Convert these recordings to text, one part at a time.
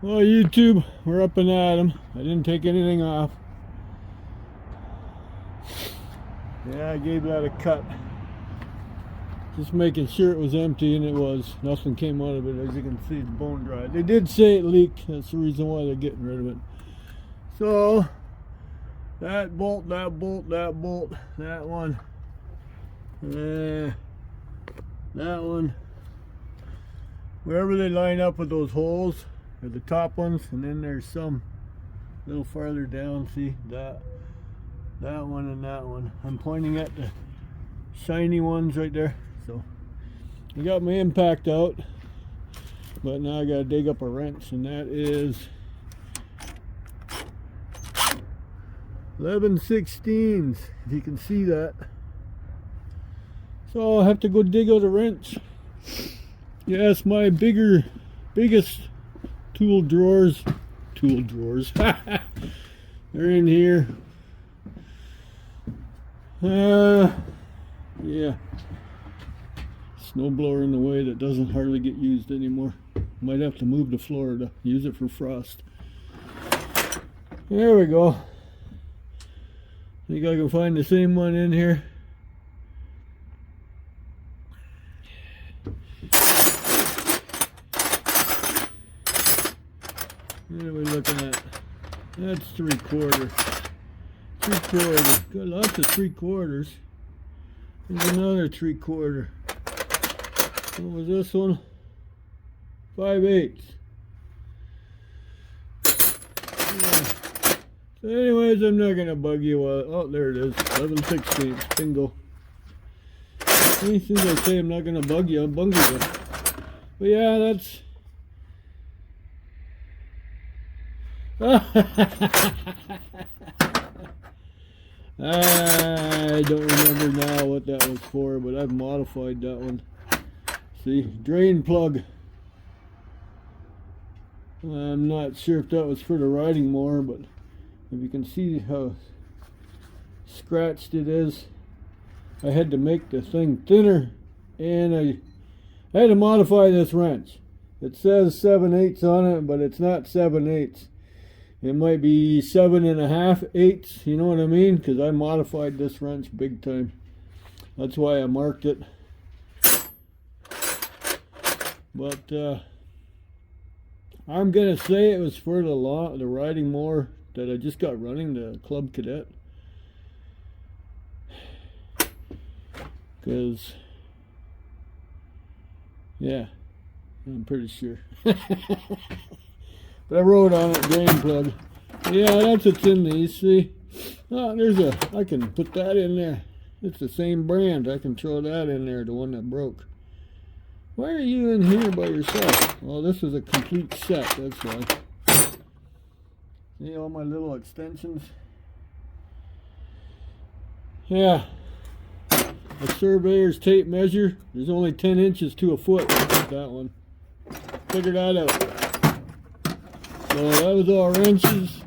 Well, YouTube, we're up and at 'em. I didn't take anything off. Yeah, I gave that a cut. Just making sure it was empty, and it was. Nothing came out of it. As you can see, it's bone dry. They did say it leaked. That's the reason why they're getting rid of it. So, that bolt, that bolt, that bolt, that one, that one. Wherever they line up with those holes are the top ones, and then there's some a little farther down. See that one and that one. I'm pointing at the shiny ones right there. So I got my impact out, but now I gotta dig up a wrench, and that is 11/16, if you can see that. So I'll have to go dig out a wrench. Yes, my biggest tool drawers, they're in here. Yeah, snowblower in the way that doesn't hardly get used anymore. Might have to move to Florida, use it for frost. There we go. Think I can find the same one in here. What are we looking at? That's 3/4. 3/4. Got lots of 3/4. There's another 3/4. What was this one? 5/8. Yeah. So anyways, I'm not gonna bug you. Oh, there it is. 11/16. Bingo. As soon as I say I'm not gonna bug you, I'm bugging you. But yeah, that's. I don't remember now what that was for, but I've modified that one. See, drain plug. I'm not sure if that was for the riding mower, but if you can see how scratched it is, I had to make the thing thinner, and I had to modify this wrench. It says 7/8 on it, but it's not 7/8. It might be 7.5/8, you know what I mean? Because I modified this wrench big time. That's why I marked it. But I'm gonna say it was for the riding mower that I just got running, the Club Cadet. Because, yeah, I'm pretty sure. But I wrote on it, drain plug. Yeah, that's what's in these, see? Oh, I can put that in there. It's the same brand. I can throw that in there, the one that broke. Why are you in here by yourself? Well, this is a complete set, that's why. See all my little extensions? Yeah. A surveyor's tape measure. There's only 10 inches to a foot. That one. Figure that out. So that was all wrenches.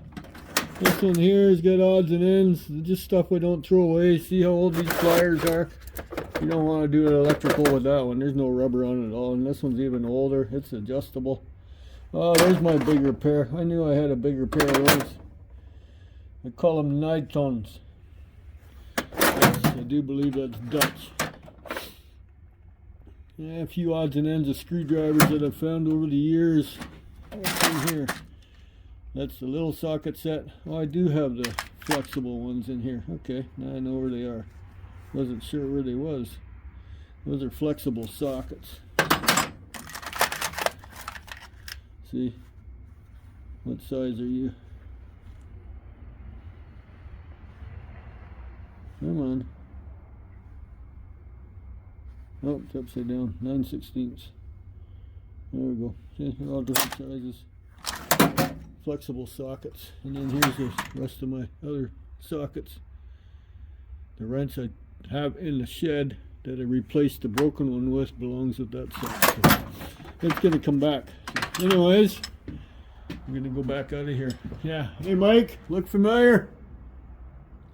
This one here has got odds and ends. Just stuff I don't throw away. See how old these pliers are? You don't want to do electrical with that one. There's no rubber on it at all. And this one's even older. It's adjustable. Oh, there's my bigger pair. I knew I had a bigger pair of those. I call them Nitons. I do believe that's Dutch. Yeah, a few odds and ends of screwdrivers that I've found over the years. What's in here? That's the little socket set. Oh, I do have the flexible ones in here. Okay, now I know where they are. Wasn't sure where they was. Those are flexible sockets. See? What size are you? Come on. Oh, it's upside down. 9/16. There we go. See, they're all different sizes. Flexible sockets. And then here's the rest of my other sockets. The wrench I have in the shed that I replaced the broken one with belongs with that set. So it's going to come back. So anyways, I'm going to go back out of here. Yeah. Hey, Mike, look familiar?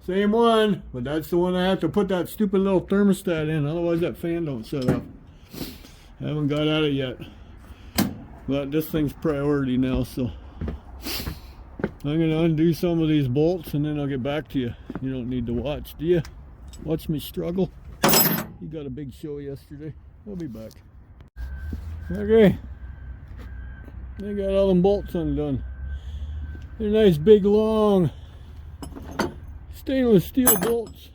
Same one, but that's the one I have to put that stupid little thermostat in, otherwise that fan don't set up. I haven't got at it yet. But this thing's priority now, so I'm gonna undo some of these bolts and then I'll get back to you. You don't need to watch, do you? Watch me struggle. You got a big show yesterday. I'll be back. Okay. They got all them bolts undone. They're nice big long stainless steel bolts.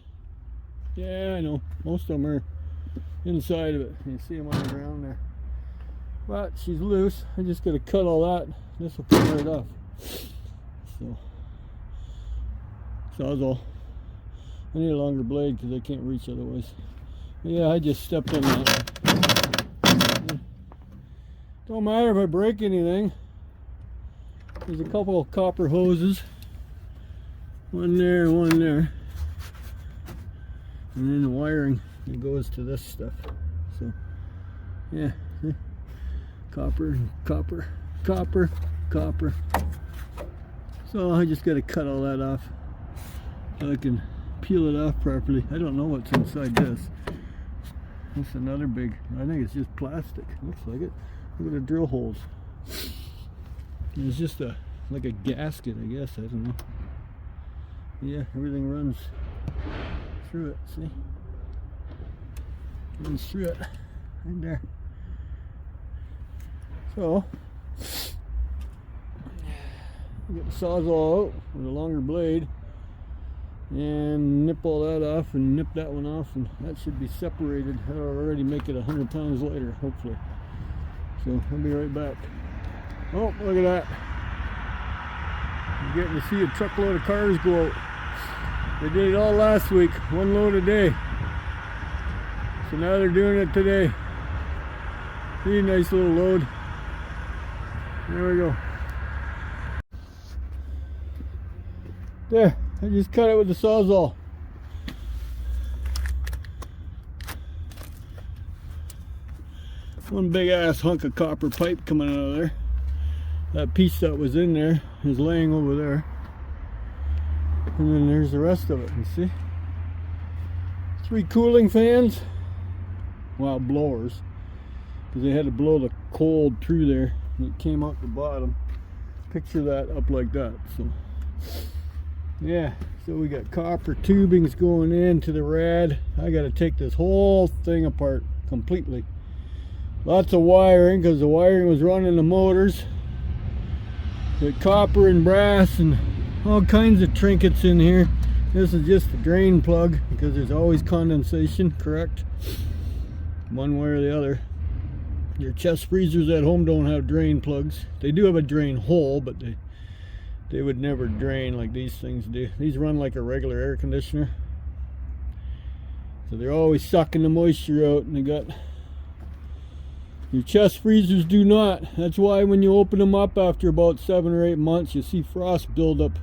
Yeah, I know. Most of them are inside of it. You see them on the ground there. But she's loose. I just got to cut all that. This will come right off. So, sawzall. I need a longer blade because I can't reach otherwise. But yeah, I just stepped on that. Don't matter if I break anything. There's a couple of copper hoses. One there and one there. And then the wiring that goes to this stuff. So, yeah. Copper, copper, copper, copper. So I just got to cut all that off so I can peel it off properly. I don't know what's inside this. That's another big, I think it's just plastic. Looks like it. Look at the drill holes. It's just like a gasket, I guess. I don't know. Yeah, everything runs through it. See? Runs through it. Right there. So, get the sawzall out with a longer blade and nip all that off and nip that one off, and that should be separated. That'll already make it 100 pounds lighter, hopefully. So I'll be right back. Oh, look at that. You're getting to see a truckload of cars go out. They did it all last week, one load a day. So now they're doing it today. See, nice little load. There we go. There, I just cut it with the sawzall. One big ass hunk of copper pipe coming out of there. That piece that was in there is laying over there. And then there's the rest of it, you see? 3 cooling fans. Well, blowers. Because they had to blow the cold through there. And it came out the bottom. Picture that up like that. So, yeah. So we got copper tubings going into the rad. I got to take this whole thing apart completely. Lots of wiring, because the wiring was running the motors. Got copper and brass and all kinds of trinkets in here. This is just a drain plug, because there's always condensation, correct? One way or the other. Your chest freezers at home don't have drain plugs. They do have a drain hole, but they would never drain like these things do. These run like a regular air conditioner. So they're always sucking the moisture out, and they got... Your chest freezers do not. That's why when you open them up after about 7 or 8 months, you see frost build up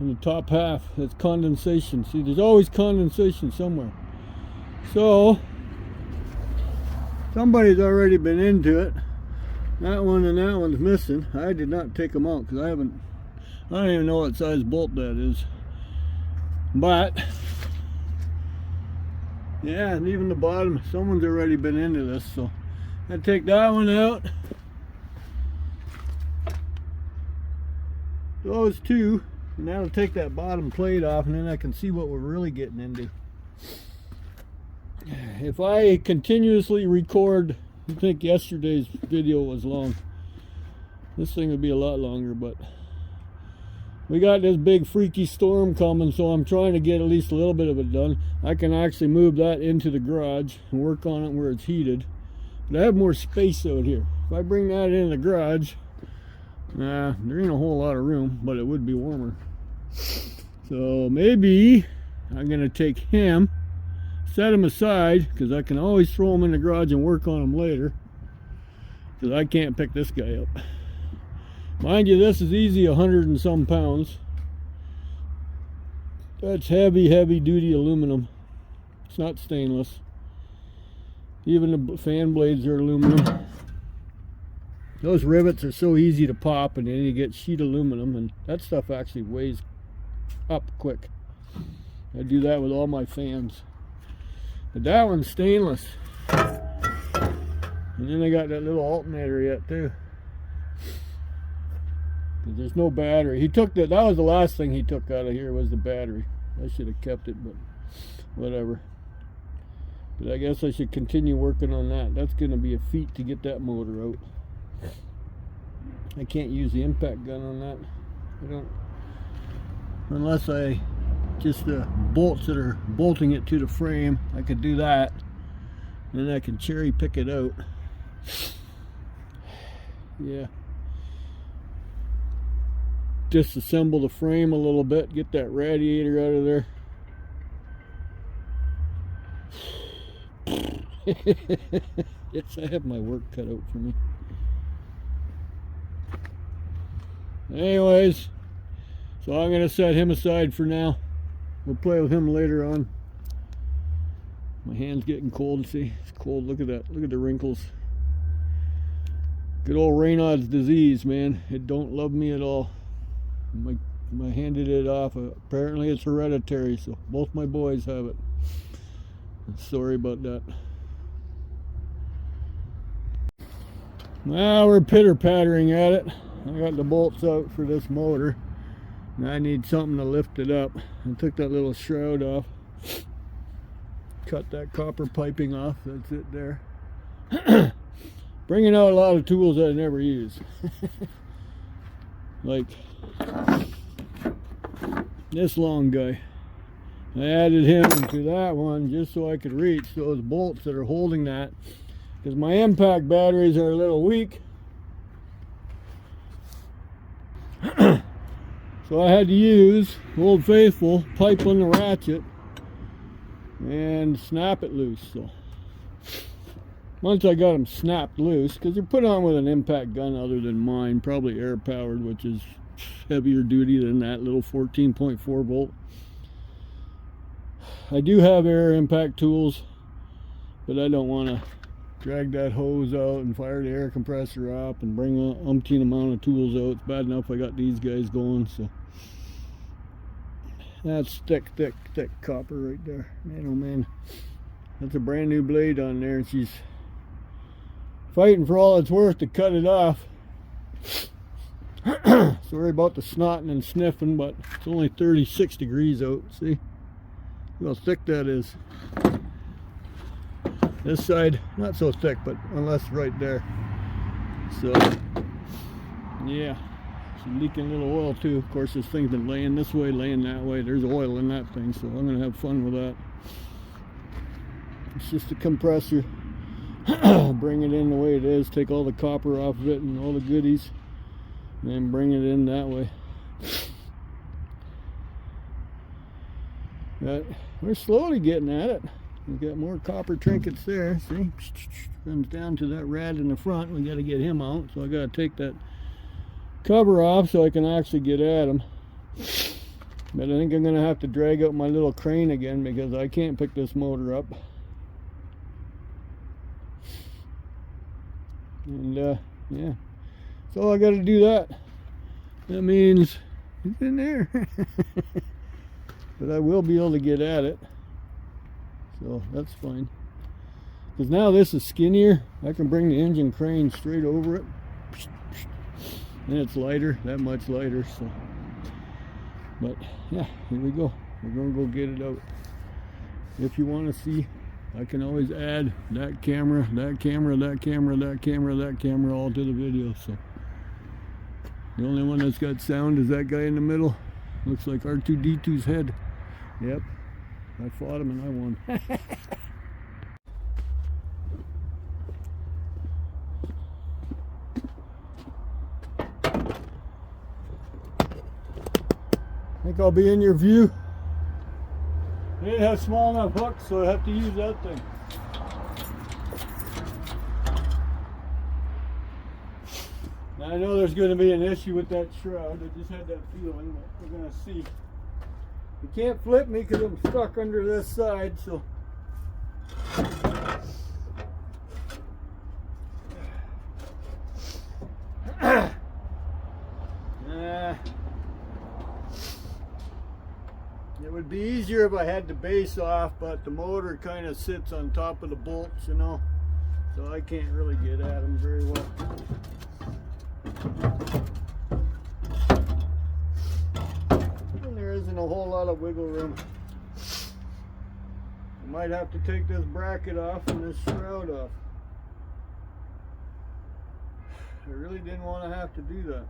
in the top half. That's condensation. See, there's always condensation somewhere. So, somebody's already been into it. That one and that one's missing. I did not take them out because I don't even know what size bolt that is. But, yeah, and even the bottom, someone's already been into this, so. I take that one out. Those two, and that'll take that bottom plate off, and then I can see what we're really getting into. If I continuously record, you think yesterday's video was long. This thing would be a lot longer, but we got this big freaky storm coming, so I'm trying to get at least a little bit of it done. I can actually move that into the garage and work on it where it's heated. But I have more space out here. If I bring that in the garage, there ain't a whole lot of room, but it would be warmer. So maybe I'm gonna take him, set him aside, because I can always throw him in the garage and work on him later, because I can't pick this guy up. Mind you, this is easy 100 and some pounds. That's heavy duty aluminum. It's not stainless. Even the fan blades are aluminum. Those rivets are so easy to pop, and then you get sheet aluminum, and that stuff actually weighs up quick. I do that with all my fans. But that one's stainless. And then I got that little alternator yet too. Because there's no battery. He took that was the last thing he took out of here was the battery. I should have kept it, but whatever. But I guess I should continue working on that. That's going to be a feat to get that motor out. I can't use the impact gun on that. I don't, unless I just the bolts that are bolting it to the frame. I could do that, and then I can cherry pick it out. Yeah. Disassemble the frame a little bit, get that radiator out of there. Yes, I have my work cut out for me. Anyways, so I'm going to set him aside for now. We'll play with him later on. My hand's getting cold, see? It's cold. Look at that. Look at the wrinkles. Good old Raynaud's disease, man. It don't love me at all. I handed it off. Apparently it's hereditary, so both my boys have it. Sorry about that. Now we're pitter-pattering at it. I got the bolts out for this motor, and I need something to lift it up. I took that little shroud off, cut that copper piping off. That's it there. Bringing out a lot of tools that I never use. Like this long guy. I added him to that one just so I could reach those bolts that are holding that, because my impact batteries are a little weak. So I had to use Old Faithful, pipe on the ratchet, and snap it loose. So once I got them snapped loose, because they're put on with an impact gun other than mine, probably air powered, which is heavier duty than that little 14.4 volt. I do have air impact tools, but I don't want to drag that hose out and fire the air compressor up and bring an umpteen amount of tools out. It's bad enough I got these guys going. So that's thick copper right there. Man, oh man, that's a brand new blade on there, and she's fighting for all it's worth to cut it off. Sorry about the snotting and sniffing, but it's only 36 degrees out. See how thick that is. This side not so thick, but unless right there. So yeah, she's leaking a little oil too. Of course, this thing's been laying this way, laying that way. There's oil in that thing, so I'm gonna have fun with that. It's just a compressor. Bring it in the way it is, take all the copper off of it and all the goodies, and then bring it in that way. But we're slowly getting at it. We've got more copper trinkets there. See, runs down to that rad in the front. We got to get him out, so I got to take that cover off so I can actually get at him. But I think I'm going to have to drag out my little crane again because I can't pick this motor up. And yeah, so I got to do that. That means it's in there. But I will be able to get at it, so that's fine. Because now this is skinnier, I can bring the engine crane straight over it, and it's lighter, that much lighter. So, but yeah, here we go. We're gonna go get it out. If you want to see, I can always add that camera, that camera, that camera, that camera, that camera, all to the video. So the only one that's got sound is that guy in the middle. Looks like R2-D2's head. Yep, I fought him and I won. I think I'll be in your view. I didn't have small enough hooks, so I have to use that thing. Now, I know there's going to be an issue with that shroud. I just had that feeling, but we're going to see. You can't flip me because I'm stuck under this side, so. It would be easier if I had the base off, but the motor kind of sits on top of the bolts, you know, so I can't really get at them very well. a whole lot of wiggle room. I might have to take this bracket off and this shroud off. I really didn't want to have to do that.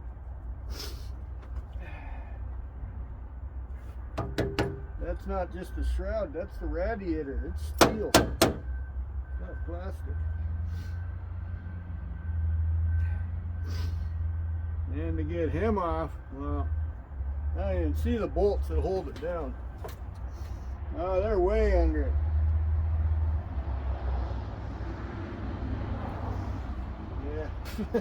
That's not just a shroud, that's the radiator. It's steel, it's not plastic. And to get him off, well, I didn't see the bolts that hold it down. Oh, they're way under it. Yeah.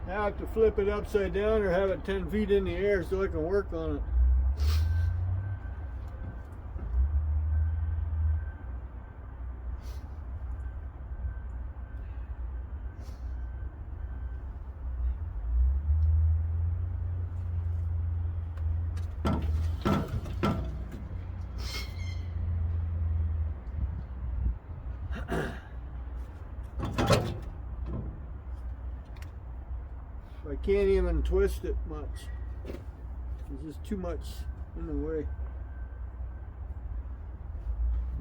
Now I have to flip it upside down or have it 10 feet in the air so I can work on it. I can't even twist it much. There's just too much in the way.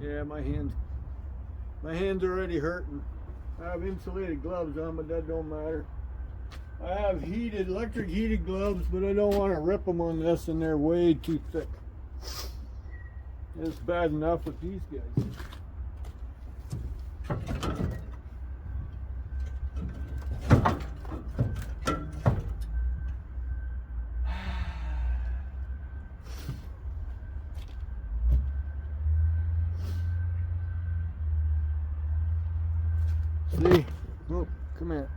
Yeah, my hands are already hurting. I have insulated gloves on, but that don't matter. I have electric heated gloves, but I don't want to rip them on this, and they're way too thick. It's bad enough with these guys. See? Oh, come here.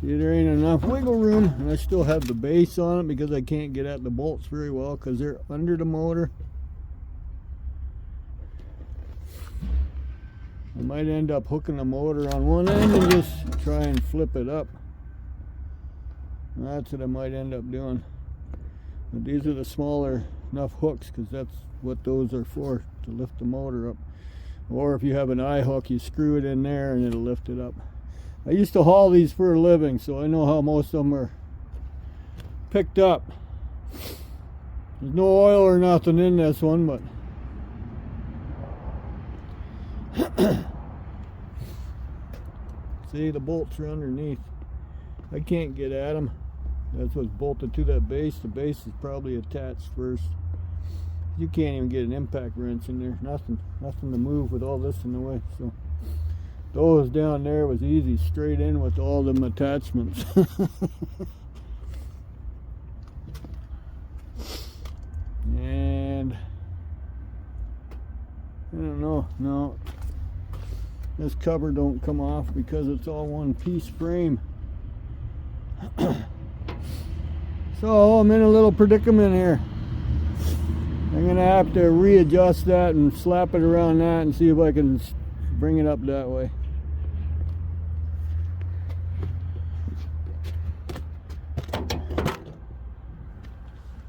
See, there ain't enough wiggle room, and I still have the base on it because I can't get at the bolts very well because they're under the motor. I might end up hooking the motor on one end and just try and flip it up. That's what I might end up doing. But these are the smaller enough hooks because that's what those are for, to lift the motor up. Or if you have an eye hook, you screw it in there and it'll lift it up. I used to haul these for a living, so I know how most of them are picked up. There's no oil or nothing in this one, but see, the bolts are underneath. I can't get at them. That's what's bolted to that base. The base is probably attached first. You can't even get an impact wrench in there. Nothing to move with all this in the way. So those down there was easy, straight in with all them attachments. And I don't know. No, this cover don't come off because it's all one piece frame. So I'm in a little predicament here. I'm gonna have to readjust that and slap it around that and see if I can bring it up that way.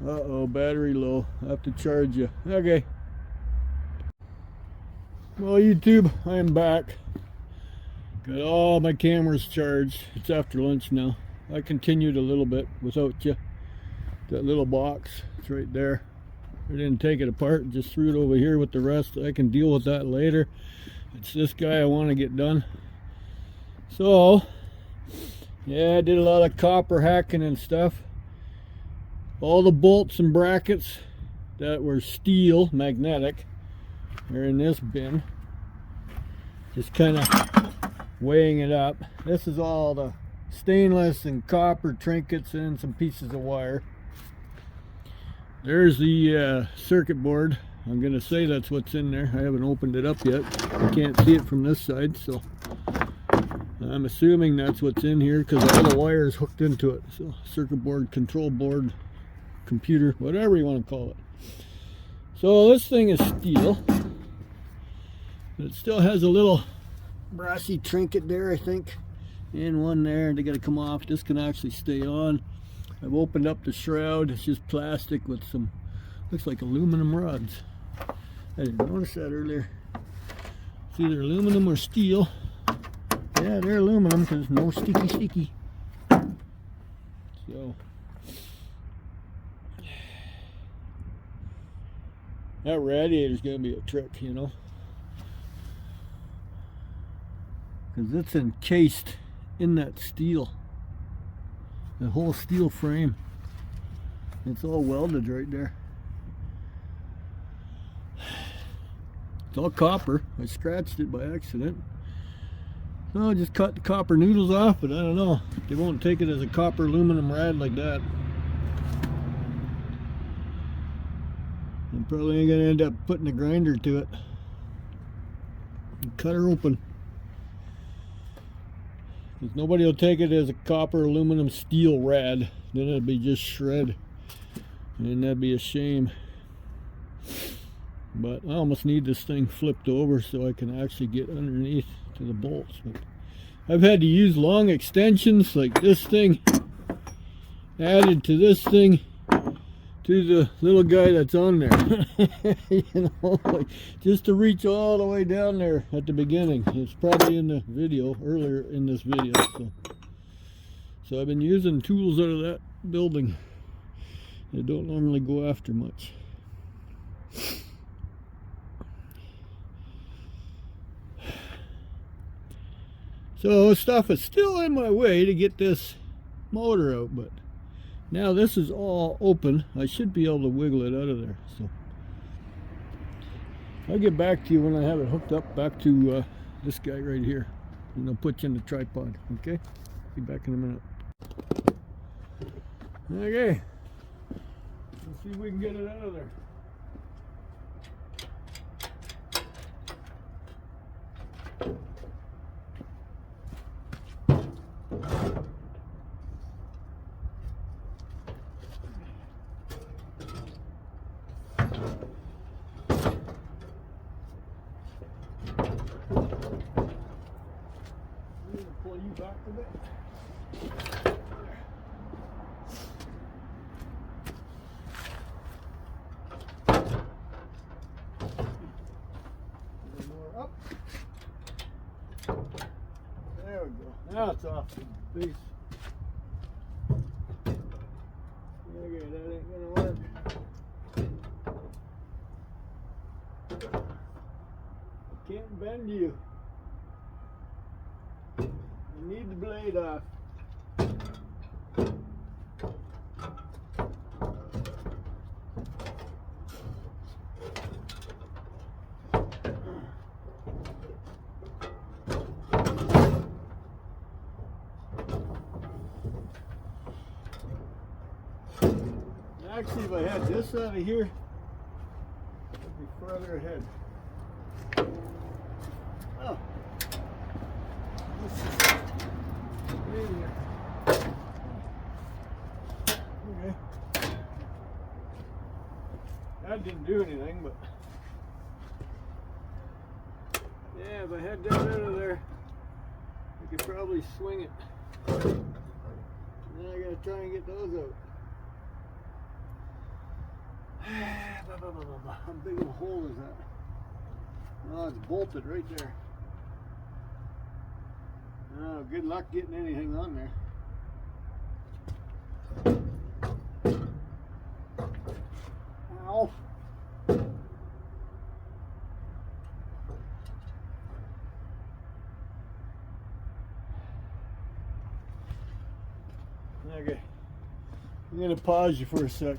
Uh-oh, battery low. I have to charge you. Okay. Well, YouTube, I am back. Got all my cameras charged. It's after lunch now. I continued a little bit without you. That little box, it's right there. I didn't take it apart, just threw it over here with the rest. I can deal with that later. It's this guy I want to get done. So, yeah, I did a lot of copper hacking and stuff. All the bolts and brackets that were steel, magnetic, are in this bin. Just kind of weighing it up. This is all the stainless and copper trinkets and some pieces of wire. There's the circuit board. I'm gonna say that's what's in there. I haven't opened it up yet. I can't see it from this side, so I'm assuming that's what's in here because all the wires hooked into it. So circuit board, control board, computer, whatever you want to call it. So this thing is steel. It still has a little brassy trinket there, I think, and one there. They got to come off. This can actually stay on. I've opened up the shroud. It's just plastic with some, looks like aluminum rods. I didn't notice that earlier. It's either aluminum or steel. Yeah, they're aluminum because no sticky. So That radiator's gonna be a trick, you know, because it's encased in that steel, the whole steel frame. It's all welded right there. It's all copper. I scratched it by accident. So I just cut the copper noodles off, but I don't know. They won't take it as a copper aluminum rad like that. I'm probably ain't gonna end up putting a grinder to it and cut her open. Because nobody will take it as a copper aluminum steel rad. Then it'll be just shred. And that'd be a shame. But I almost need this thing flipped over so I can actually get underneath to the bolts. But I've had to use long extensions like this thing added to this thing to the little guy that's on there. You know, like just to reach all the way down there at the beginning. It's probably in the video, earlier in this video. So I've been using tools out of that building. They don't normally go after much. So stuff is still in my way to get this motor out, but now this is all open. I should be able to wiggle it out of there. So I'll get back to you when I have it hooked up back to this guy right here, and I'll put you in the tripod. Okay, be back in a minute. Okay, let's see if we can get it out of there. Pull you back a bit. More up. There we go. Now it's off the base. Okay, that ain't gonna work. I can't bend you. You need the blade off. Actually, if I had this out of here, I'd be further ahead. Oh. Okay. That didn't do anything, but yeah, if I had that out of there, I could probably swing it. Now I gotta try and get those out. How big of a hole is that? Oh, it's bolted right there. Oh, good luck getting anything on there. Ow. Okay, I'm going to pause you for a sec.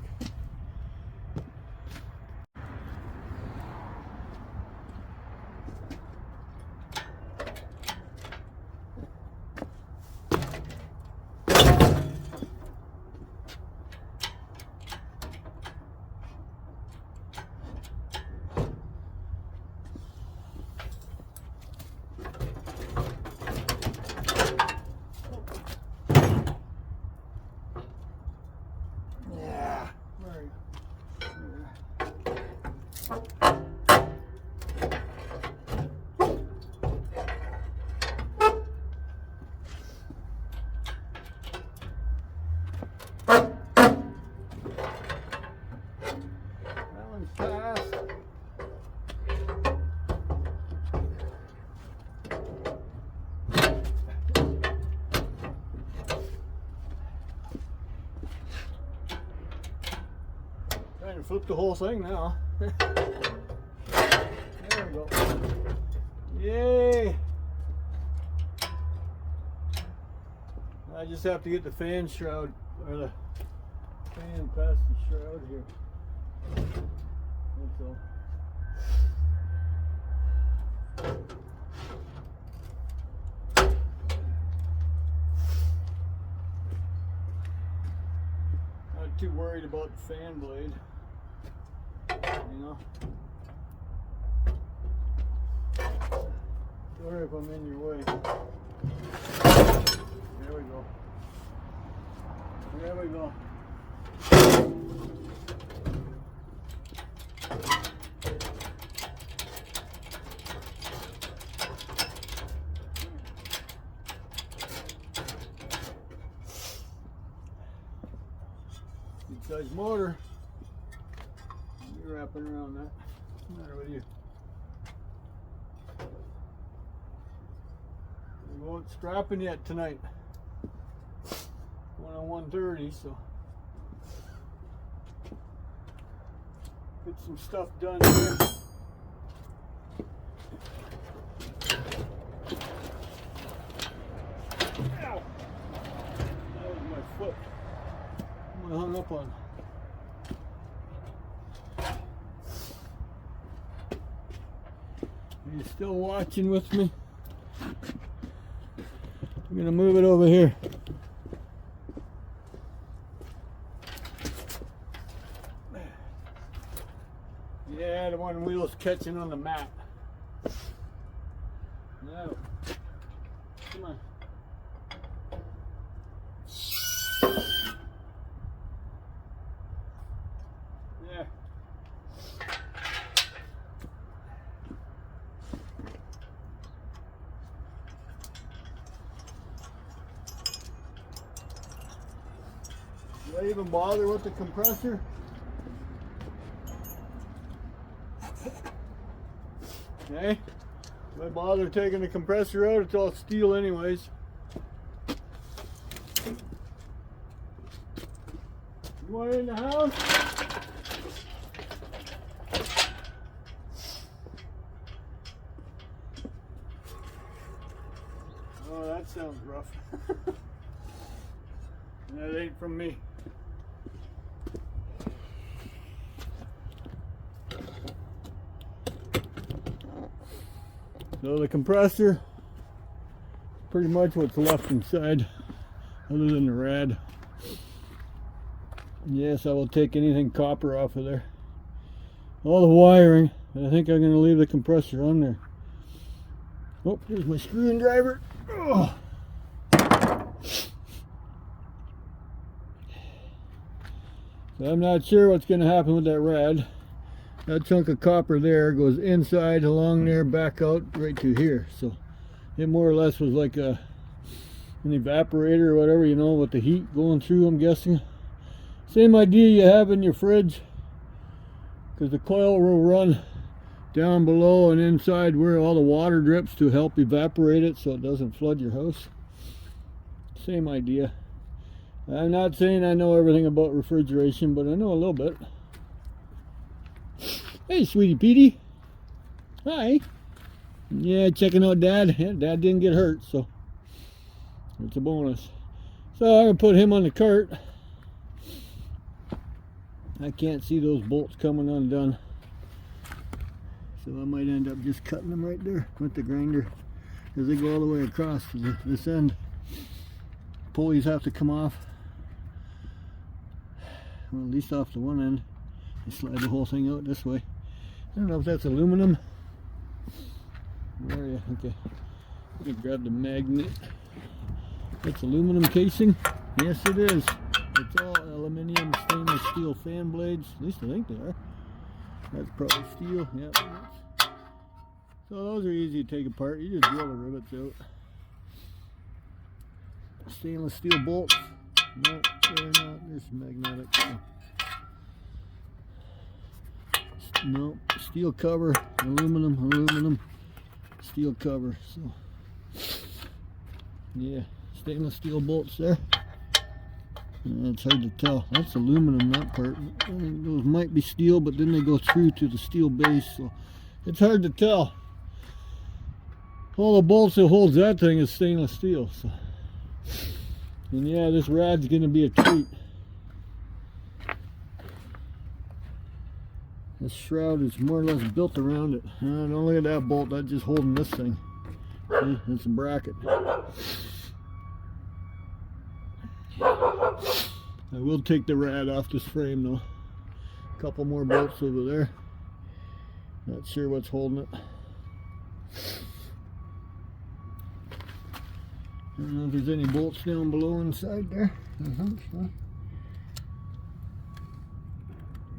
Trying to flip the whole thing now. There we go. Yay! I just have to get the fan shroud, or the fan past the shroud here. That's all. Not too worried about the fan blade, you know. Sorry if I'm in your way. There we go. There we go. Good size motor. You're wrapping around that. What's the matter with you? We won't strapping yet tonight. Going on 1:30, so get some stuff done here. Ow! That was my foot. I hung up on. Are you still watching with me? I'm gonna move it over here. Yeah, the one wheel's catching on the mat. No. Come on. Yeah. Did I even bother with the compressor? Okay. If I bother taking the compressor out, it's all steel anyways. You want it in the house? Oh, that sounds rough. That ain't from me. So the compressor, pretty much what's left inside, other than the rad. Yes, I will take anything copper off of there. All the wiring, I think I'm going to leave the compressor on there. Oh, here's my screwdriver. Oh. So I'm not sure what's going to happen with that rad. That chunk of copper there goes inside, along there, back out, right to here. So it more or less was like an evaporator or whatever, you know, with the heat going through, I'm guessing. Same idea you have in your fridge, because the coil will run down below and inside where all the water drips to help evaporate it so it doesn't flood your house. Same idea. I'm not saying I know everything about refrigeration, but I know a little bit. Hey, sweetie Petey. Hi. Yeah, checking out Dad. Yeah, Dad didn't get hurt, so it's a bonus. So I'm going to put him on the cart. I can't see those bolts coming undone. So I might end up just cutting them right there with the grinder, because they go all the way across to this end. Pulleys have to come off. Well, at least off the one end. You slide the whole thing out this way. I don't know if that's aluminum. Where are you? Okay. Let me grab the magnet. That's aluminum casing. Yes, it is. It's all aluminum, stainless steel fan blades. At least I think they are. That's probably steel. Yep. So those are easy to take apart. You just drill the rivets out. Stainless steel bolts. No, they're not. They're magnetic. So. No, steel cover, aluminum, steel cover. So, yeah, stainless steel bolts there. It's hard to tell. That's aluminum, that part. I think those might be steel, but then they go through to the steel base, so it's hard to tell. All the bolts that holds that thing is stainless steel. So. And yeah, this rad's going to be a treat. This shroud is more or less built around it. Don't look at that bolt, that's just holding this thing. See, it's a bracket. I will take the rad off this frame though. A couple more bolts over there. Not sure what's holding it. I don't know if there's any bolts down below inside there. I think so.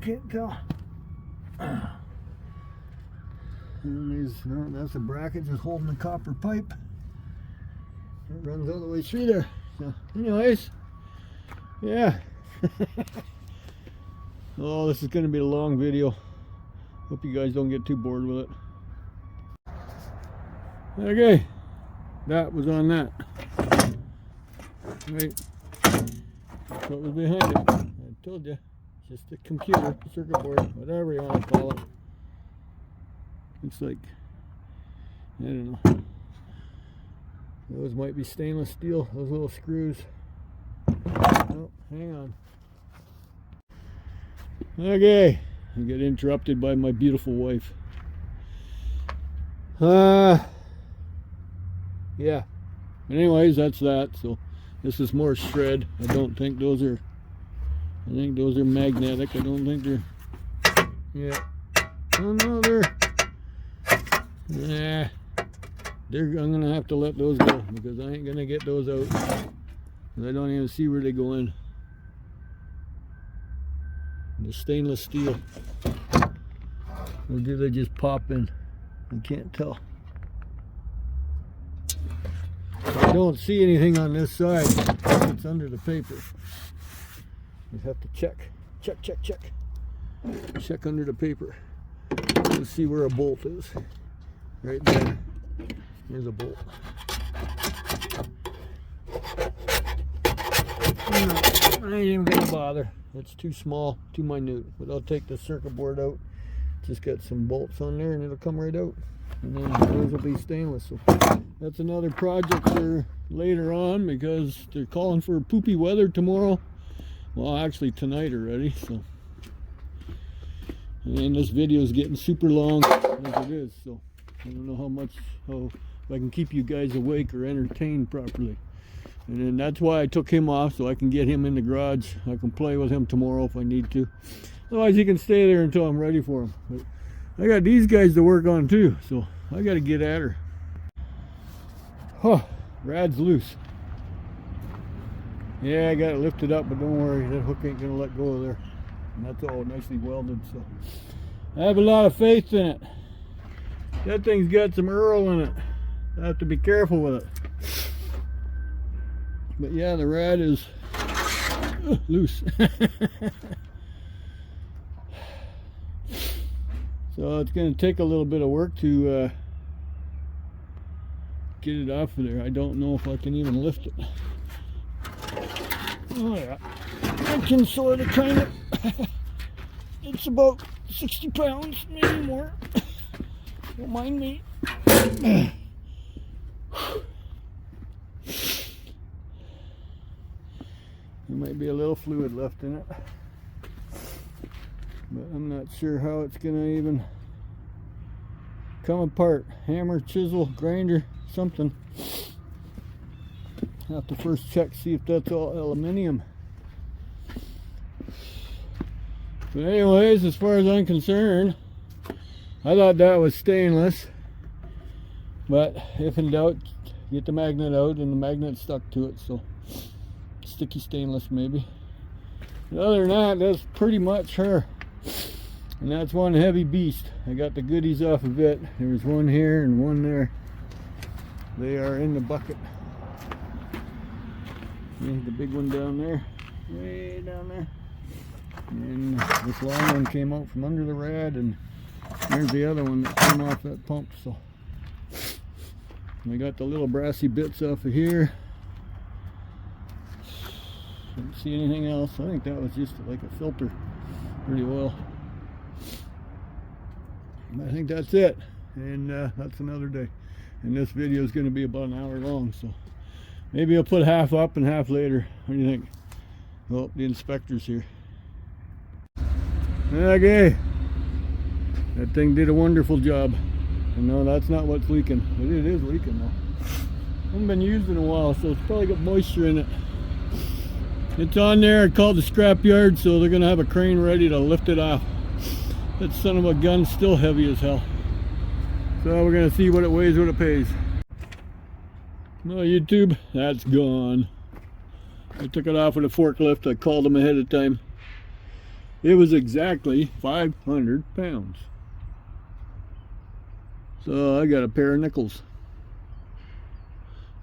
Can't tell. And there's, no, that's a bracket just holding the copper pipe. It runs all the way through there. So, anyways, yeah. Oh, this is going to be a long video. Hope you guys don't get too bored with it. Okay, that was on that. Right, that's what was behind it. I told you, just a computer, circuit board, whatever you want to call it. Looks like, I don't know. Those might be stainless steel, those little screws. Oh, hang on. Okay, I get interrupted by my beautiful wife. Yeah. Anyways, that's that. So this is more shred. I don't think those are, I think those are magnetic. I don't think they're, yeah. Oh no, they're, nah. I'm gonna have to let those go because I ain't gonna get those out. I don't even see where they go in. The stainless steel. Or do they just pop in? I can't tell. I don't see anything on this side. It's under the paper. You have to check. Check under the paper. Let's see where a bolt is. Right there. Here's a bolt. No, I ain't even gonna bother. It's too small, too minute. But I'll take the circuit board out. Just got some bolts on there and it'll come right out. And then those will be stainless. So that's another project for later on because they're calling for poopy weather tomorrow. Well, actually tonight already. So, and this video is getting super long as it is. So I don't know how if I can keep you guys awake or entertained properly. And then that's why I took him off, so I can get him in the garage. I can play with him tomorrow if I need to. Otherwise, he can stay there until I'm ready for him. But I got these guys to work on too, so I got to get at her. Huh, rad's loose. Yeah, I got it lifted up, but don't worry, that hook ain't gonna let go of there. And that's all nicely welded, so I have a lot of faith in it. That thing's got some Earl in it. I have to be careful with it. But yeah, the rad is loose. So it's going to take a little bit of work to get it off of there. I don't know if I can even lift it. Oh yeah, I can sort of kind of. It's about 60 pounds, maybe more. Don't mind me. There might be a little fluid left in it, but I'm not sure how it's gonna even come apart. Hammer, chisel, grinder, something. Have to first check, see if that's all aluminium. But anyways, as far as I'm concerned, I thought that was stainless, but if in doubt, get the magnet out, and the magnet stuck to it, so sticky stainless maybe. But other than that, that's pretty much her. And that's one heavy beast. I got the goodies off of it. There's one here and one there. They are in the bucket. See the big one down there, way down there. And this long one came out from under the rad, and there's the other one that came off that pump. So we got the little brassy bits off of here. Didn't see anything else. I think that was just like a filter, pretty oil. I think that's it, and that's another day. And this video is going to be about an hour long, so maybe I'll put half up and half later. What do you think? Oh, the inspector's here. Okay, that thing did a wonderful job. And no, that's not what's leaking, but it is leaking though. Hasn't been used in a while, so it's probably got moisture in it. It's on there. I called the scrap yard, so they're gonna have a crane ready to lift it off. That son of a gun's still heavy as hell. So we're gonna see what it weighs, what it pays. No, YouTube, that's gone. I took it off with a forklift. I called them ahead of time. It was exactly 500 pounds. So I got a pair of nickels.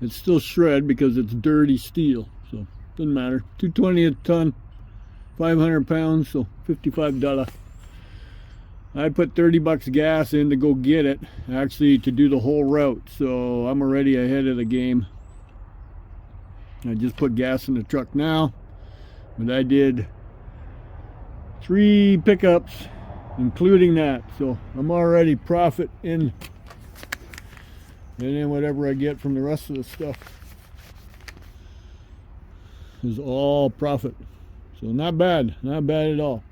It's still shred because it's dirty steel, so doesn't matter. $2.20 a ton, 500 pounds, so $55. I put 30 bucks gas in to go get it, actually to do the whole route, so I'm already ahead of the game. I just put gas in the truck now, but I did 3 pickups including that, so I'm already profit in, and then whatever I get from the rest of the stuff is all profit. So not bad at all.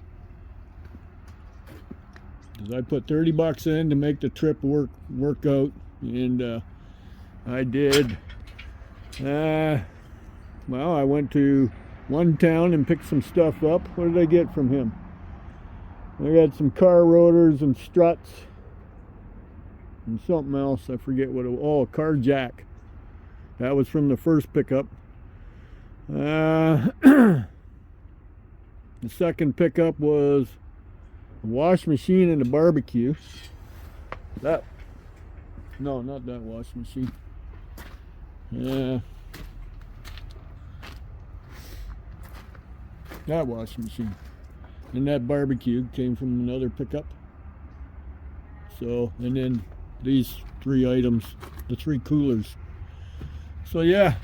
Because I put 30 bucks in to make the trip work out, and I did. Well, I went to one town and picked some stuff up. What did I get from him? I got some car rotors and struts and something else. I forget what it was. Oh, a car jack. That was from the first pickup. The second pickup was a wash machine and a barbecue. No, not that wash machine. That wash machine. And that barbecue came from another pickup. So, and then these 3 items, the 3 coolers. So yeah,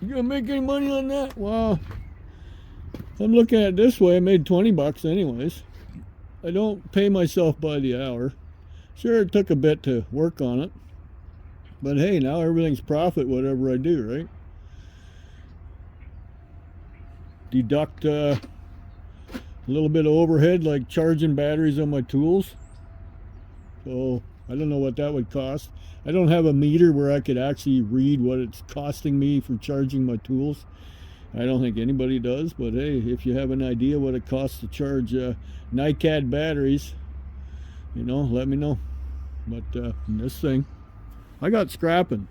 you gonna make any money on that? Well, I'm looking at it this way. I made 20 bucks anyways. I don't pay myself by the hour. Sure, it took a bit to work on it, but hey, now everything's profit whatever I do, right? Deduct a little bit of overhead like charging batteries on my tools. So I don't know what that would cost. I don't have a meter where I could actually read what it's costing me for charging my tools. I don't think anybody does, but hey, if you have an idea what it costs to charge NiCad batteries, you know, let me know. But this thing, I got scrapping.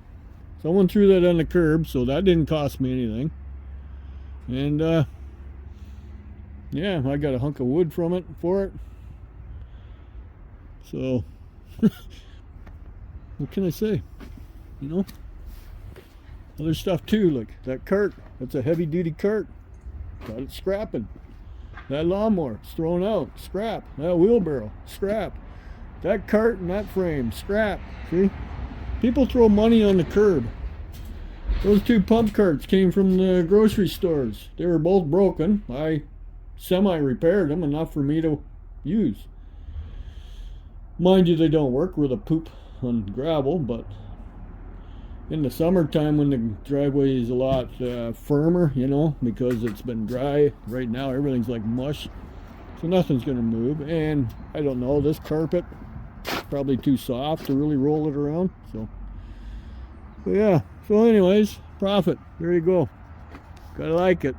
Someone threw that on the curb, so that didn't cost me anything. And yeah, I got a hunk of wood from it for it. So what can I say? You know, other stuff too, like that cart. That's a heavy duty cart. Got it scrapping. That lawnmower, it's thrown out, scrap. That wheelbarrow, scrap. That cart and that frame, scrap. See? People throw money on the curb. Those 2 pump carts came from the grocery stores. They were both broken. I semi-repaired them, enough for me to use. Mind you, they don't work with a poop on gravel, but in the summertime when the driveway is a lot firmer, you know, because it's been dry. Right now everything's like mush, so nothing's gonna move. And I don't know, this carpet probably too soft to really roll it around. So yeah, so anyways, profit. There you go. Gotta like it.